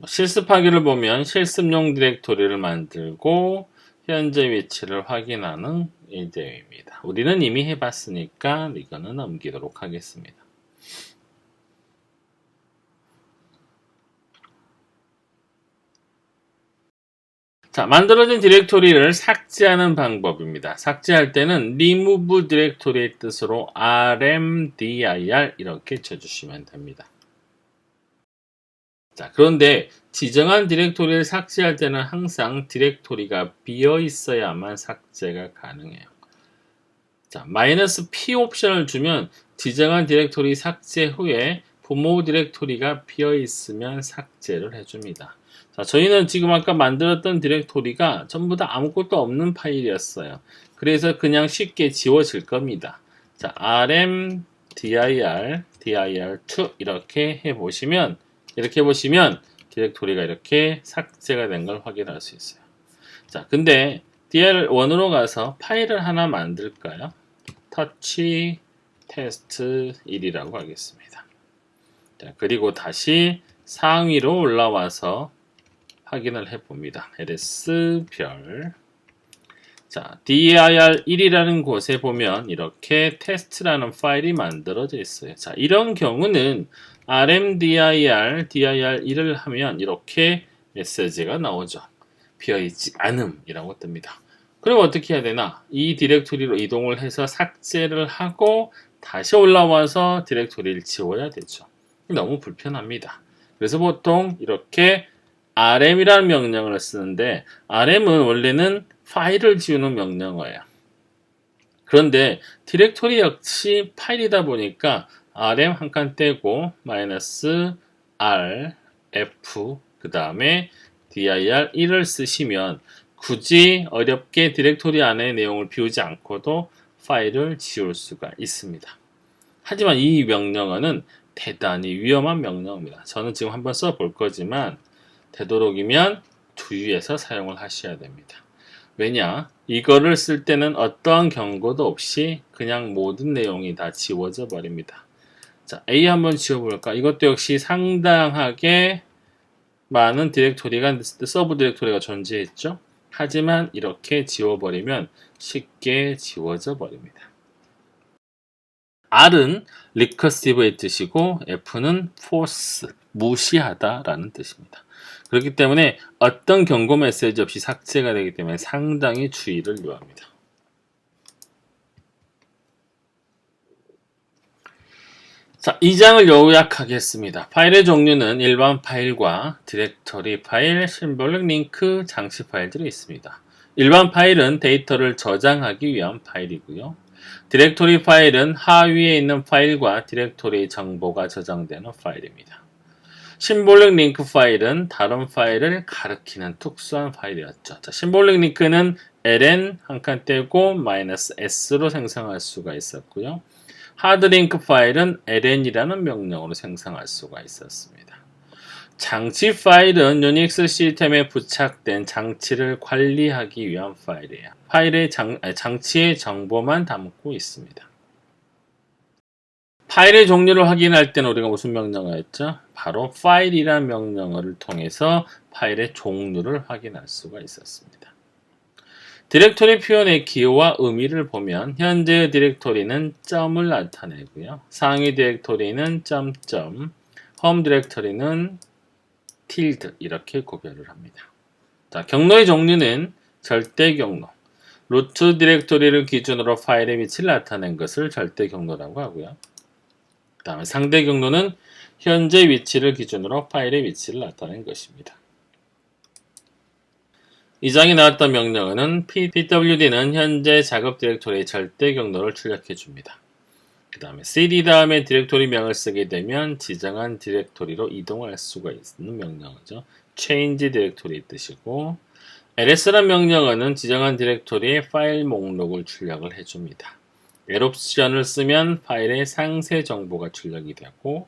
실습하기를 보면 실습용 디렉토리를 만들고 현재 위치를 확인하는 일대입니다. 우리는 이미 해봤으니까 이거는 넘기도록 하겠습니다. 자, 만들어진 디렉토리를 삭제하는 방법입니다. 삭제할 때는 remove 디렉토리의 뜻으로 rmdir 이렇게 쳐주시면 됩니다. 자, 그런데 지정한 디렉토리를 삭제할 때는 항상 디렉토리가 비어 있어야만 삭제가 가능해요. 자, -p 옵션을 주면 지정한 디렉토리 삭제 후에 부모 디렉토리가 비어 있으면 삭제를 해줍니다. 자, 저희는 지금 아까 만들었던 디렉토리가 전부 다 아무것도 없는 파일이었어요. 그래서 그냥 쉽게 지워질 겁니다. 자, rm dir dir2 이렇게 해보시면 디렉토리가 이렇게 삭제가 된 걸 확인할 수 있어요. 자, 근데 dir1으로 가서 파일을 하나 만들까요? touch test 1이라고 하겠습니다. 자, 그리고 다시 상위로 올라와서 확인을 해봅니다. ls 별. 자, dir1이라는 곳에 보면 이렇게 test라는 파일이 만들어져 있어요. 자, 이런 경우는 rmdir dir1을 하면 이렇게 메시지가 나오죠. 비어있지 않음이라고 뜹니다. 그럼 어떻게 해야 되나? 이 디렉토리로 이동을 해서 삭제를 하고 다시 올라와서 디렉토리를 지워야 되죠. 너무 불편합니다. 그래서 보통 이렇게 rm이라는 명령을 쓰는데 rm은 원래는 파일을 지우는 명령어예요. 그런데 디렉토리 역시 파일이다 보니까 rm 한 칸 떼고 -r f 그 다음에 dir1을 쓰시면 굳이 어렵게 디렉토리 안의 내용을 비우지 않고도 파일을 지울 수가 있습니다. 하지만 이 명령어는 대단히 위험한 명령어입니다. 저는 지금 한번 써볼 거지만 되도록이면 주의해서 사용을 하셔야 됩니다. 왜냐? 이거를 쓸 때는 어떠한 경고도 없이 그냥 모든 내용이 다 지워져 버립니다. 자, A 한번 지워볼까? 이것도 역시 상당하게 많은 디렉토리가, 서브 디렉토리가 존재했죠. 하지만 이렇게 지워버리면 쉽게 지워져 버립니다. R은 recursive의 뜻이고 F는 force, 무시하다 라는 뜻입니다. 그렇기 때문에 어떤 경고 메시지 없이 삭제가 되기 때문에 상당히 주의를 요합니다. 자, 이 장을 요약하겠습니다. 파일의 종류는 일반 파일과 디렉터리 파일, 심볼릭 링크, 장치 파일들이 있습니다. 일반 파일은 데이터를 저장하기 위한 파일이고요. 디렉토리 파일은 하위에 있는 파일과 디렉토리의 정보가 저장되는 파일입니다. 심볼릭 링크 파일은 다른 파일을 가리키는 특수한 파일이었죠. 자, 심볼릭 링크는 ln 한 칸 떼고 -s로 생성할 수가 있었고요. 하드링크 파일은 ln이라는 명령으로 생성할 수가 있었습니다. 장치 파일은 유닉스 시스템에 부착된 장치를 관리하기 위한 파일이에요. 파일의 장치의 정보만 담고 있습니다. 파일의 종류를 확인할 때는 우리가 무슨 명령어 했죠? 바로 파일이라는 명령어를 통해서 파일의 종류를 확인할 수가 있었습니다. 디렉토리 표현의 기호와 의미를 보면 현재의 디렉토리는 점을 나타내고요. 상위 디렉토리는 점점, 홈 디렉토리는 tilde 이렇게 구별을 합니다. 자, 경로의 종류는 절대 경로, 루트 디렉토리를 기준으로 파일의 위치를 나타낸 것을 절대 경로라고 하고요. 그 다음에 상대 경로는 현재 위치를 기준으로 파일의 위치를 나타낸 것입니다. 이 장에 나왔던 명령어는 pwd는 현재 작업 디렉토리의 절대 경로를 출력해 줍니다. 그 다음에 cd 다음에 디렉토리 명을 쓰게 되면 지정한 디렉토리로 이동할 수가 있는 명령어죠. change 디렉토리의 뜻이고 ls라는 명령어는 지정한 디렉토리의 파일 목록을 출력을 해줍니다. L 옵션을 쓰면 파일의 상세 정보가 출력이 되고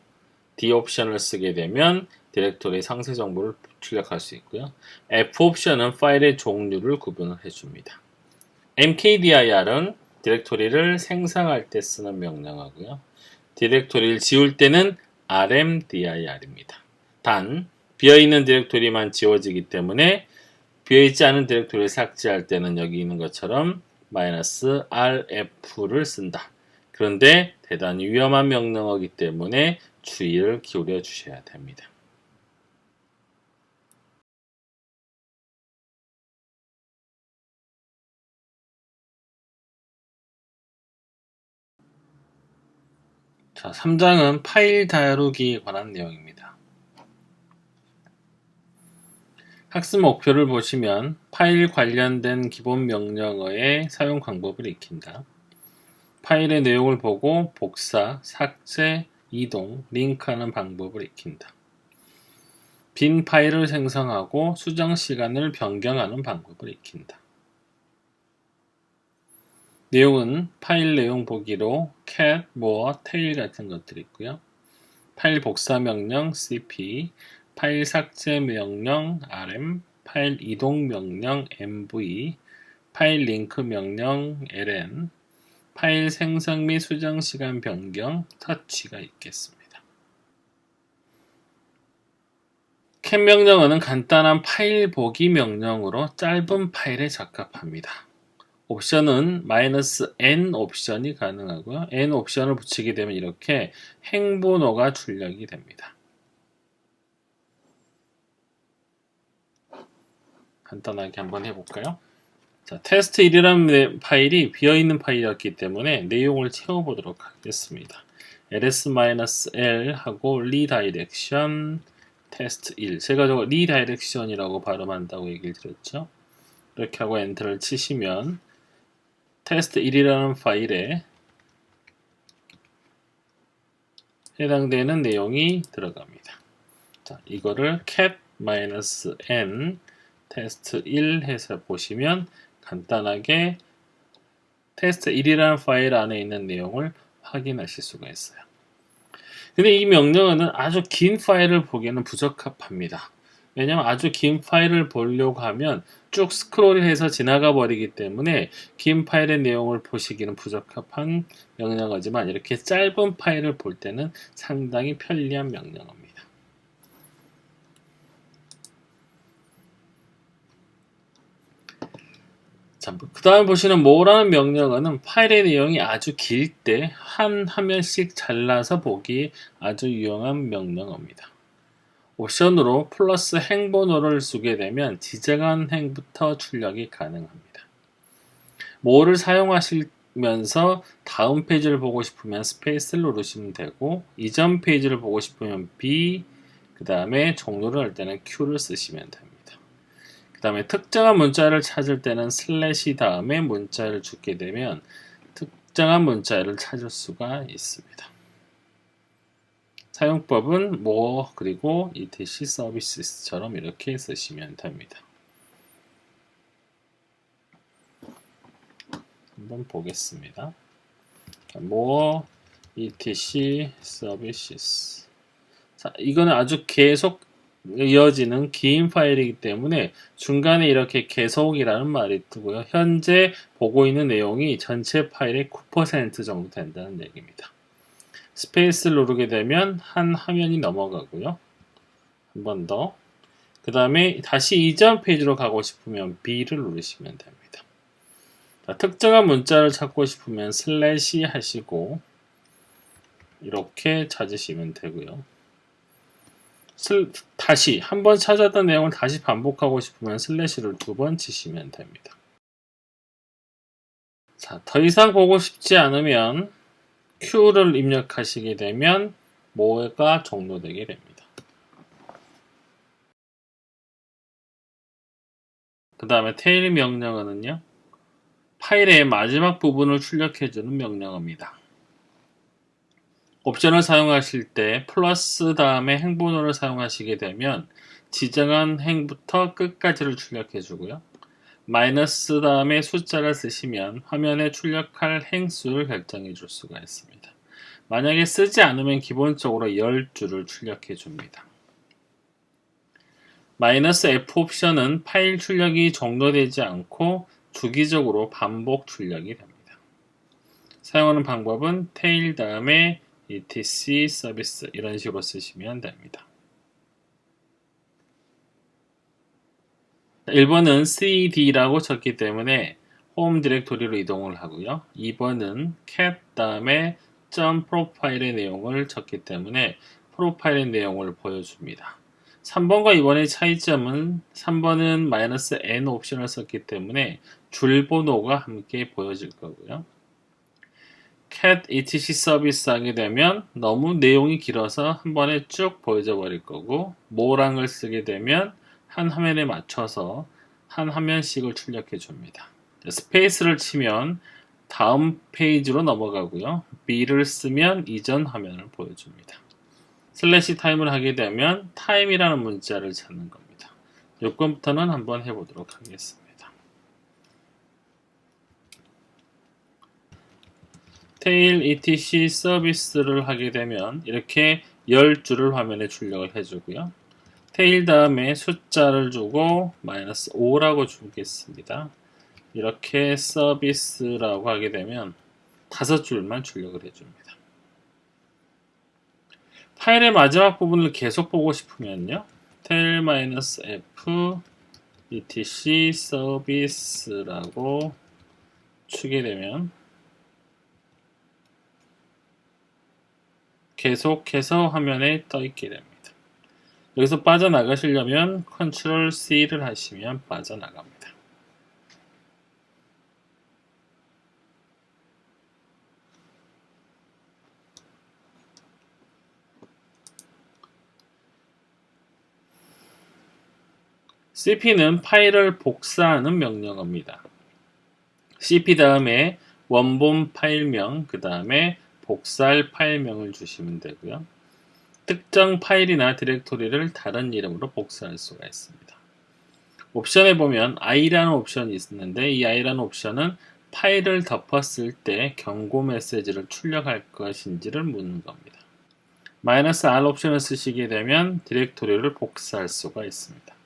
D 옵션을 쓰게 되면 디렉토리의 상세 정보를 출력할 수 있고요. F 옵션은 파일의 종류를 구분을 해줍니다. mkdir은 디렉토리를 생성할 때 쓰는 명령어고요. 디렉토리를 지울 때는 rmdir입니다. 단 비어있는 디렉토리만 지워지기 때문에 비어있지 않은 디렉토리를 삭제할 때는 여기 있는 것처럼 -rf를 쓴다. 그런데 대단히 위험한 명령어이기 때문에 주의를 기울여 주셔야 됩니다. 자, 3장은 파일 다루기에 관한 내용입니다. 학습 목표를 보시면 파일 관련된 기본 명령어의 사용 방법을 익힌다. 파일의 내용을 보고 복사, 삭제, 이동, 링크하는 방법을 익힌다. 빈 파일을 생성하고 수정 시간을 변경하는 방법을 익힌다. 내용은 파일 내용 보기로 cat, more, tail 같은 것들이 있고요. 파일 복사 명령 cp, 파일 삭제 명령 rm, 파일 이동 명령 mv, 파일 링크 명령 ln, 파일 생성 및 수정 시간 변경 touch가 있겠습니다. cat 명령어는 간단한 파일 보기 명령으로 짧은 파일에 적합합니다. 옵션은 -n 옵션이 가능하고요. n 옵션을 붙이게 되면 이렇게 행번호가 출력이 됩니다. 간단하게 한번 해볼까요? 자, test1이라는 파일이 비어있는 파일이었기 때문에 내용을 채워보도록 하겠습니다. ls-l 하고 redirection test1 제가 저거 redirection이라고 발음한다고 얘기를 드렸죠. 이렇게 하고 엔터를 치시면 test1이라는 파일에 해당되는 내용이 들어갑니다. 자, 이거를 cat-n test1 해서 보시면 간단하게 test1이라는 파일 안에 있는 내용을 확인하실 수가 있어요. 근데 이 명령어는 아주 긴 파일을 보기에는 부적합합니다. 왜냐하면 아주 긴 파일을 보려고 하면 쭉 스크롤해서 지나가 버리기 때문에 긴 파일의 내용을 보시기는 부적합한 명령어지만 이렇게 짧은 파일을 볼 때는 상당히 편리한 명령어입니다. 그 다음에 보시는 more라는 명령어는 파일의 내용이 아주 길 때 한 화면씩 잘라서 보기 아주 유용한 명령어입니다. 옵션으로 플러스 행번호를 쓰게 되면 지정한 행부터 출력이 가능합니다. more를 사용하시면서 다음 페이지를 보고 싶으면 스페이스를 누르시면 되고 이전 페이지를 보고 싶으면 B, 그 다음에 종료를 할 때는 Q를 쓰시면 됩니다. 그 다음에 특정한 문자를 찾을 때는 슬래시 다음에 문자를 주게 되면 특정한 문자를 찾을 수가 있습니다. 사용법은 more 그리고 etc services처럼 이렇게 쓰시면 됩니다. 한번 보겠습니다. more etc services. 자, 이거는 아주 계속 이어지는 긴 파일이기 때문에 중간에 이렇게 계속이라는 말이 뜨고요. 현재 보고 있는 내용이 전체 파일의 9% 정도 된다는 얘기입니다. 스페이스를 누르게 되면 한 화면이 넘어가고요. 한 번 더. 그 다음에 다시 이전 페이지로 가고 싶으면 B를 누르시면 됩니다. 자, 특정한 문자를 찾고 싶으면 슬래시 하시고 이렇게 찾으시면 되고요. 다시 한 번 찾았던 내용을 다시 반복하고 싶으면 슬래시를 2번 치시면 됩니다. 자, 더 이상 보고 싶지 않으면 Q를 입력하시게 되면 more가 종료되게 됩니다. 그 다음에 tail 명령어는요. 파일의 마지막 부분을 출력해주는 명령어입니다. 옵션을 사용하실 때 플러스 다음에 행번호를 사용하시게 되면 지정한 행부터 끝까지를 출력해주고요. 마이너스 다음에 숫자를 쓰시면 화면에 출력할 행수를 결정해 줄 수가 있습니다. 만약에 쓰지 않으면 기본적으로 10줄을 출력해 줍니다. -F 옵션은 파일 출력이 종료되지 않고 주기적으로 반복 출력이 됩니다. 사용하는 방법은 tail 다음에 etc 서비스 이런 식으로 쓰시면 됩니다. 1번은 cd라고 쳤기 때문에 홈 디렉토리로 이동을 하고요. 2번은 cat 다음에 .profile의 내용을 쳤기 때문에 프로파일의 내용을 보여줍니다. 3번과 2번의 차이점은 3번은 -n 옵션을 썼기 때문에 줄번호가 함께 보여질 거고요. cat etc 서비스 하게 되면 너무 내용이 길어서 한 번에 쭉 보여져 버릴 거고, 모랑을 쓰게 되면 한 화면에 맞춰서 한 화면씩을 출력해 줍니다. 스페이스를 치면 다음 페이지로 넘어가고요. B를 쓰면 이전 화면을 보여줍니다. 슬래시 타임을 하게 되면 타임이라는 문자를 찾는 겁니다. 요건부터는 한번 해보도록 하겠습니다. 테일 etc 서비스를 하게 되면 이렇게 10줄을 화면에 출력을 해주고요. 테일 다음에 숫자를 주고 -5라고 주겠습니다. 이렇게 서비스라고 하게 되면 5줄만 출력을 해줍니다. 파일의 마지막 부분을 계속 보고 싶으면요. tail-f etc 서비스라고 치게 되면 계속해서 화면에 떠 있게 됩니다. 여기서 빠져나가시려면 Ctrl C를 하시면 빠져나갑니다. cp는 파일을 복사하는 명령어입니다. cp 다음에 원본 파일명, 그 다음에 복사할 파일명을 주시면 되고요. 특정 파일이나 디렉토리를 다른 이름으로 복사할 수가 있습니다. 옵션에 보면 i라는 옵션이 있는데, 이 i라는 옵션은 파일을 덮었을 때 경고 메시지를 출력할 것인지를 묻는 겁니다. -r 옵션을 쓰시게 되면 디렉토리를 복사할 수가 있습니다.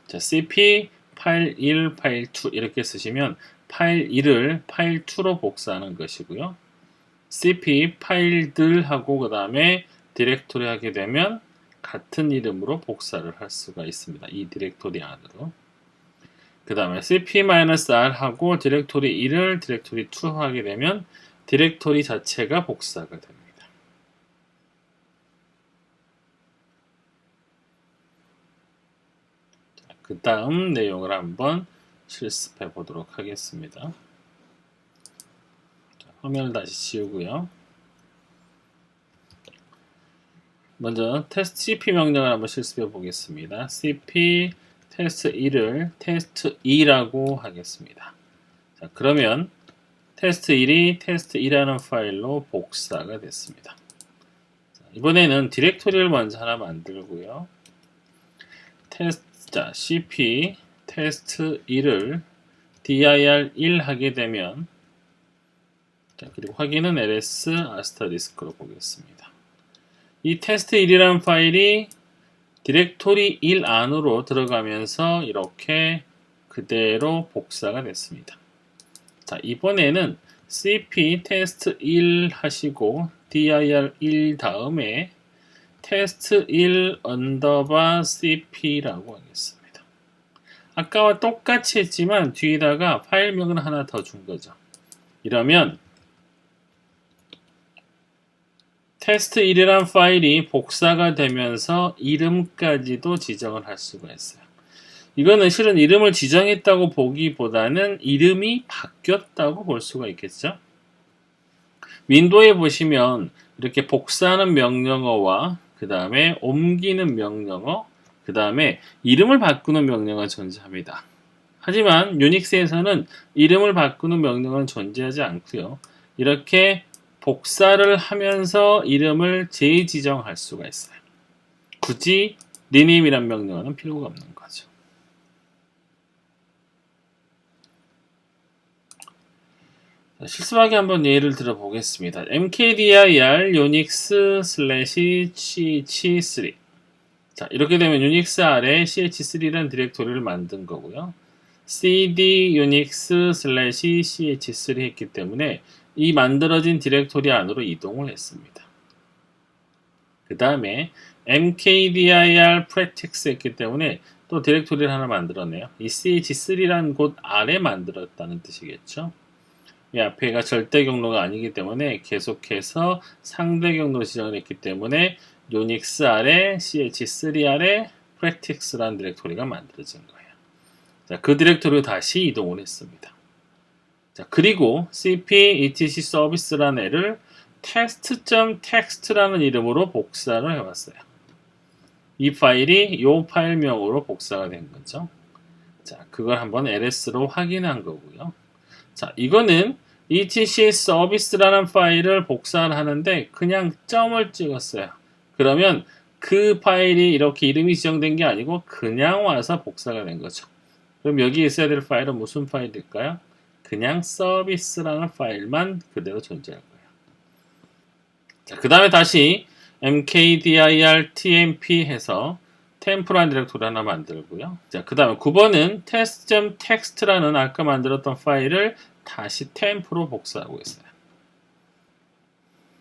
자, cp 파일 1, 파일 2 이렇게 쓰시면 파일 1을 파일 2로 복사하는 것이고요. cp 파일들 하고 그 다음에 디렉토리 하게 되면 같은 이름으로 복사를 할 수가 있습니다. 이 디렉토리 안으로. 그 다음에 cp-r 하고 디렉토리 1을 디렉토리 2 하게 되면 디렉토리 자체가 복사가 됩니다. 그 다음 내용을 한번 실습해 보도록 하겠습니다. 화면을 다시 지우고요. 먼저 테스트 cp 명령을 한번 실습해 보겠습니다. cp 테스트 1을 테스트 2라고 하겠습니다. 자, 그러면 테스트 1이 테스트 2라는 파일로 복사가 됐습니다. 자, 이번에는 디렉토리를 먼저 하나 만들고요. 자, cp 테스트 1을 dir1 하게 되면, 자, 그리고 확인은 ls 아스터리스크로 보겠습니다. 이 테스트 1이라는 파일이 디렉토리 1 안으로 들어가면서 이렇게 그대로 복사가 됐습니다. 자, 이번에는 cp 테스트 1 하시고 dir1 다음에 테스트 1 언더바 cp라고 하겠습니다. 아까와 똑같이 했지만 뒤에다가 파일명을 하나 더 준 거죠. 이러면 테스트 1이란 파일이 복사가 되면서 이름까지도 지정을 할 수가 있어요. 이거는 실은 이름을 지정했다고 보기보다는 이름이 바뀌었다고 볼 수가 있겠죠. 윈도우에 보시면 이렇게 복사하는 명령어와 그 다음에 옮기는 명령어, 그 다음에 이름을 바꾸는 명령어가 존재합니다. 하지만 유닉스에서는 이름을 바꾸는 명령어는 존재하지 않고요. 이렇게 복사를 하면서 이름을 재지정할 수가 있어요. 굳이 rename이란 명령어는 필요가 없는 거죠. 실습하게 한번 예를 들어 보겠습니다. mkdir unix /ch3. 자, 이렇게 되면 유닉스 아래 ch3라는 디렉토리를 만든 거고요. cd unix /ch3 했기 때문에 이 만들어진 디렉토리 안으로 이동을 했습니다. 그 다음에 mkdir practice 했기 때문에 또 디렉토리를 하나 만들었네요. 이 ch3라는 곳 아래 만들었다는 뜻이겠죠. 이 앞에가 절대 경로가 아니기 때문에 계속해서 상대 경로로 지정을 했기 때문에 유닉스 아래 ch3 아래 practice라는 디렉토리가 만들어진 거예요. 자, 그 디렉토리로 다시 이동을 했습니다. 자, 그리고 cp etc 서비스라는 애를 test.txt라는 이름으로 복사를 해왔어요. 이 파일이 이 파일명으로 복사가 된 거죠. 자, 그걸 한번 ls로 확인한 거고요. 자, 이거는 etc 서비스라는 파일을 복사를 하는데 그냥 점을 찍었어요. 그러면 그 파일이 이렇게 이름이 지정된 게 아니고 그냥 와서 복사가 된 거죠. 그럼 여기 있어야 될 파일은 무슨 파일일까요? 그냥 서비스라는 파일만 그대로 존재할 거예요. 자, 그 다음에 다시 mkdir tmp 해서 템프라는 디렉토리 하나 만들고요. 자, 그 다음에 9번은 test.txt라는 아까 만들었던 파일을 다시 템프로 복사하고 있어요.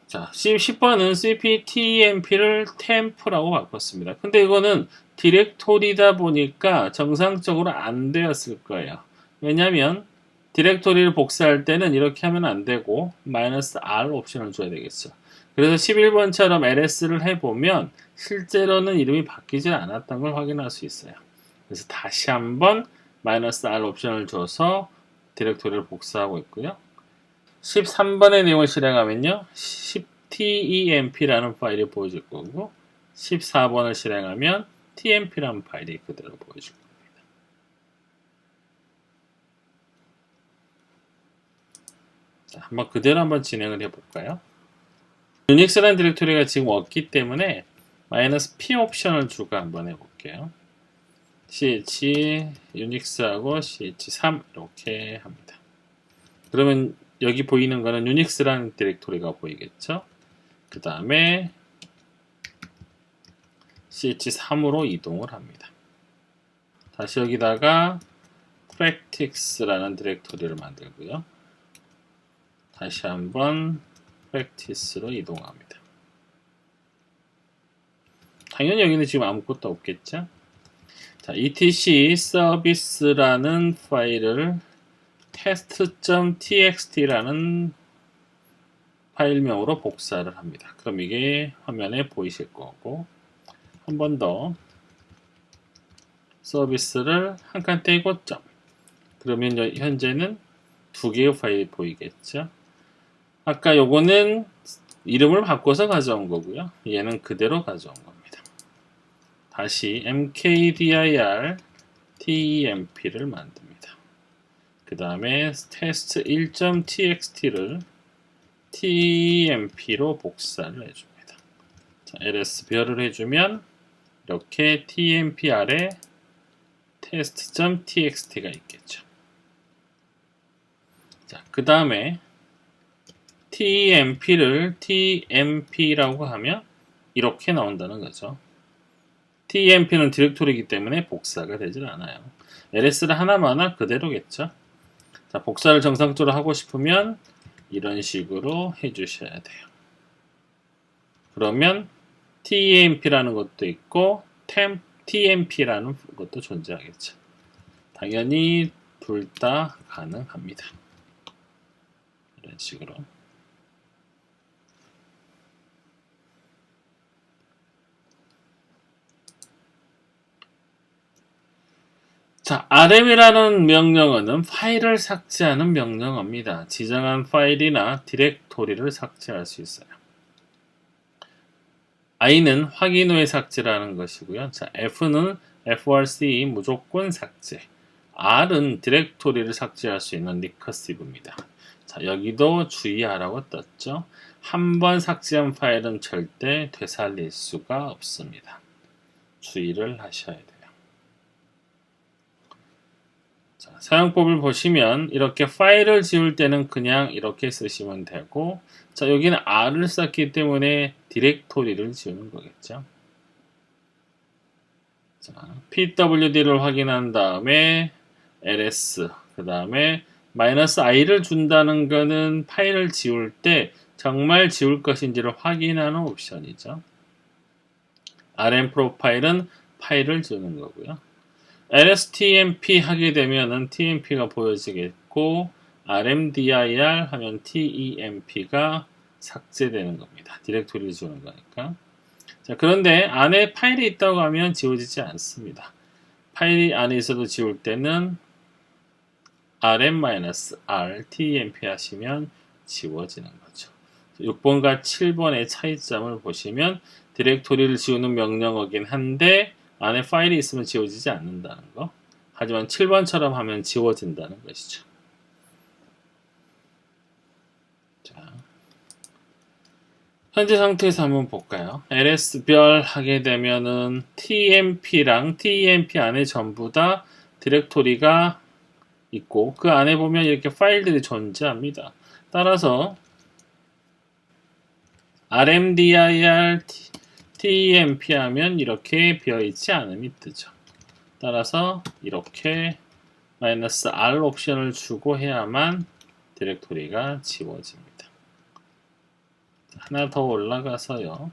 자, 10번은 cptemp를 템프라고 바꿨습니다. 근데 이거는 디렉토리다 보니까 정상적으로 안 되었을 거예요. 왜냐하면 디렉토리를 복사할 때는 이렇게 하면 안 되고 -r 옵션을 줘야 되겠죠. 그래서 11번처럼 ls를 해보면 실제로는 이름이 바뀌지 않았던 걸 확인할 수 있어요. 그래서 다시 한번 -r 옵션을 줘서 디렉토리를 복사하고 있고요. 13번의 내용을 실행하면요. 10temp라는 파일이 보여질 거고 14번을 실행하면 temp라는 파일이 그대로 보여질 겁니다. 자, 한번 그대로 한번 진행을 해볼까요? 유닉스라는 디렉토리가 지금 없기 때문에 -p 옵션을 주고 한번 해볼게요. ch 유닉스하고 ch3 이렇게 합니다. 그러면 여기 보이는 거는 유닉스라는 디렉토리가 보이겠죠? 그 다음에 ch3으로 이동을 합니다. 다시 여기다가 practice라는 디렉토리를 만들고요. 다시 한번 practice로 이동합니다. 당연히 여기는 지금 아무것도 없겠죠? 자, etc 서비스라는 파일을 test.txt라는 파일명으로 복사를 합니다. 그럼 이게 화면에 보이실 거고 한 번 더 서비스를 한 칸 떼고 점. 그러면 현재는 두 개의 파일이 보이겠죠. 아까 요거는 이름을 바꿔서 가져온 거고요. 얘는 그대로 가져온 겁니다. 다시 mkdir temp를 만듭니다. 그 다음에 test1.txt를 temp로 복사를 해줍니다. 자, ls 별을 해주면 이렇게 temp 아래 test.txt가 있겠죠. 자, 그 다음에 temp를 tmp라고 하면 이렇게 나온다는 거죠. temp는 디렉토리이기 때문에 복사가 되질 않아요. ls를 하나마나 그대로겠죠. 자, 복사를 정상적으로 하고 싶으면 이런 식으로 해주셔야 돼요. 그러면 temp라는 것도 있고 temp라는 것도 존재하겠죠. 당연히 둘 다 가능합니다. 이런 식으로. 자, rm이라는 명령어는 파일을 삭제하는 명령어입니다. 지정한 파일이나 디렉토리를 삭제할 수 있어요. i는 확인 후에 삭제라는 것이고요. 자, f는 frc 무조건 삭제. r은 디렉토리를 삭제할 수 있는 리커시브입니다. 자, 여기도 주의하라고 떴죠. 한번 삭제한 파일은 절대 되살릴 수가 없습니다. 주의를 하셔야 돼요. 자, 사용법을 보시면 이렇게 파일을 지울 때는 그냥 이렇게 쓰시면 되고, 자, 여기는 r을 썼기 때문에 디렉토리를 지우는 거겠죠. 자, pwd를 확인한 다음에 ls, 그 다음에 -i를 준다는 거는 파일을 지울 때 정말 지울 것인지를 확인하는 옵션이죠. rm 프로파일은 파일을 지우는 거고요. lstmp 하게 되면은 tmp가 보여지겠고 rmdir 하면 temp가 삭제되는 겁니다. 디렉토리를 지우는 거니까. 자, 그런데 안에 파일이 있다고 하면 지워지지 않습니다. 파일이 안에 있어도 지울 때는 rm-r temp 하시면 지워지는 거죠. 6번과 7번의 차이점을 보시면 디렉토리를 지우는 명령어긴 한데 안에 파일이 있으면 지워지지 않는다는 거. 하지만 7번처럼 하면 지워진다는 것이죠. 자, 현재 상태에서 한번 볼까요? ls별 하게 되면은 tmp랑 temp 안에 전부 다 디렉토리가 있고 그 안에 보면 이렇게 파일들이 존재합니다. 따라서 rmdir temp 하면 이렇게 비어있지 않음이 뜨죠. 따라서 이렇게 -r 옵션을 주고 해야만 디렉토리가 지워집니다. 하나 더 올라가서요.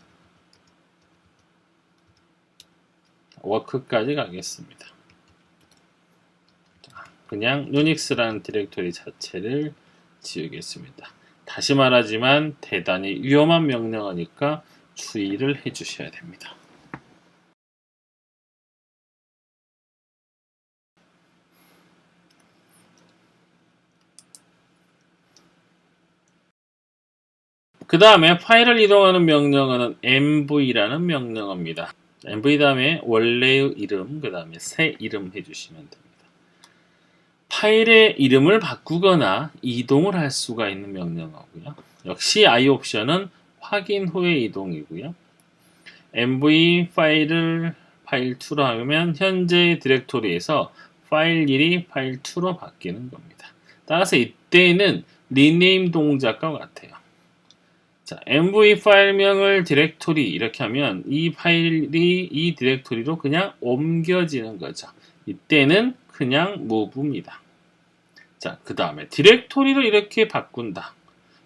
워크까지 가겠습니다. 그냥 유닉스라는 디렉토리 자체를 지우겠습니다. 다시 말하지만 대단히 위험한 명령어니까 주의를 해주셔야 됩니다. 그 다음에 파일을 이동하는 명령어는 mv라는 명령어입니다. mv 다음에 원래의 이름, 그 다음에 새 이름 해주시면 됩니다. 파일의 이름을 바꾸거나 이동을 할 수가 있는 명령어고요. 역시 i옵션은 확인 후의 이동이고요. mv 파일 2로 하면 현재 디렉토리에서 파일 1이 파일 2로 바뀌는 겁니다. 따라서 이때는 리네임 동작과 같아요. 자, mv 파일명을 디렉토리 이렇게 하면 이 파일이 이 디렉토리로 그냥 옮겨지는 거죠. 이때는 그냥 move입니다. 자, 그 다음에 디렉토리를 이렇게 바꾼다.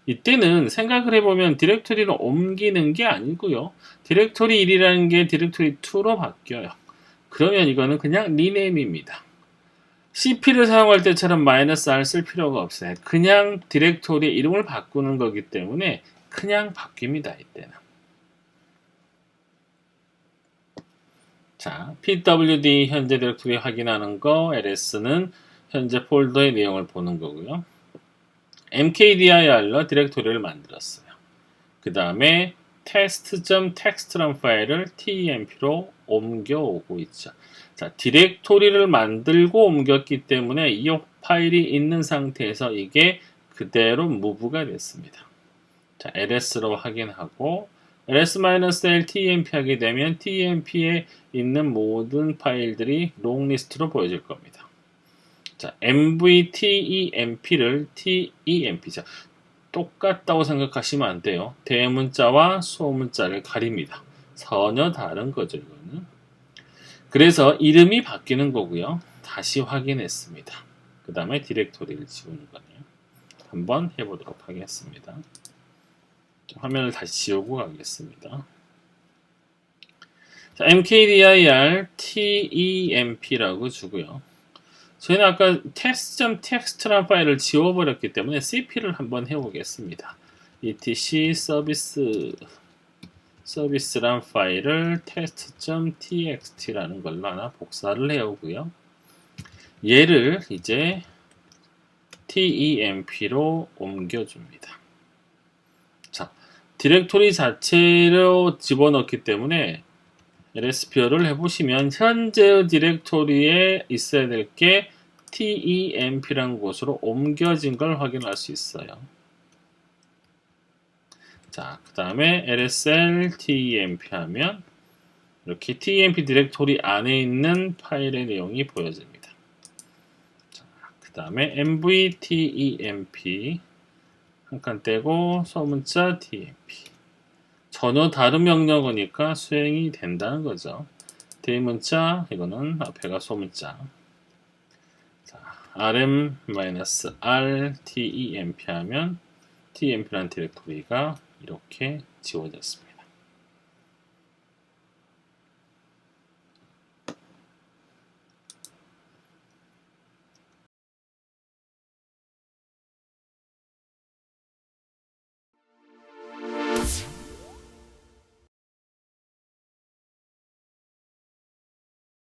이때는 생각을 해보면 디렉토리를 옮기는 게 아니고요. 디렉토리 1이라는 게 디렉토리 2로 바뀌어요. 그러면 이거는 그냥 리네임입니다. cp를 사용할 때처럼 -r 쓸 필요가 없어요. 그냥 디렉토리의 이름을 바꾸는 거기 때문에 그냥 바뀝니다. 이때는. 자, pwd 현재 디렉토리 확인하는 거, ls는 현재 폴더의 내용을 보는 거고요. mkdir로 디렉토리를 만들었어요. 그 다음에 test.txt란 파일을 temp로 옮겨오고 있죠. 자, 디렉토리를 만들고 옮겼기 때문에 이 파일이 있는 상태에서 이게 그대로 move가 됐습니다. 자, ls로 확인하고 ls-l temp 하게 되면 temp에 있는 모든 파일들이 롱리스트로 보여질 겁니다. 자, mvtemp를 temp. 자, 똑같다고 생각하시면 안 돼요. 대문자와 소문자를 가립니다. 전혀 다른 거죠, 이거는. 그래서 이름이 바뀌는 거고요. 다시 확인했습니다. 그 다음에 디렉토리를 지우는 거네요. 한번 해보도록 하겠습니다. 화면을 다시 지우고 가겠습니다. 자, mkdir temp라고 주고요. 저희는 아까 test.txt란 파일을 지워버렸기 때문에 cp를 한번 해보겠습니다. etc 서비스란 파일을 test.txt라는 걸로 하나 복사를 해오고요. 얘를 이제 temp로 옮겨줍니다. 자, 디렉토리 자체로 집어넣기 때문에 ls표를 해보시면 현재의 디렉토리에 있어야 될 게 temp라는 곳으로 옮겨진 걸 확인할 수 있어요. 자, 그 다음에 lsl temp 하면 이렇게 temp 디렉토리 안에 있는 파일의 내용이 보여집니다. 자, 그 다음에 mvtemp 한 칸 떼고 소문자 temp. 전혀 다른 명령어니까 수행이 된다는 거죠. 대문자, 이거는 앞에가 소문자. 자, rm-r temp 하면 temp라는 디렉토리가 이렇게 지워졌습니다.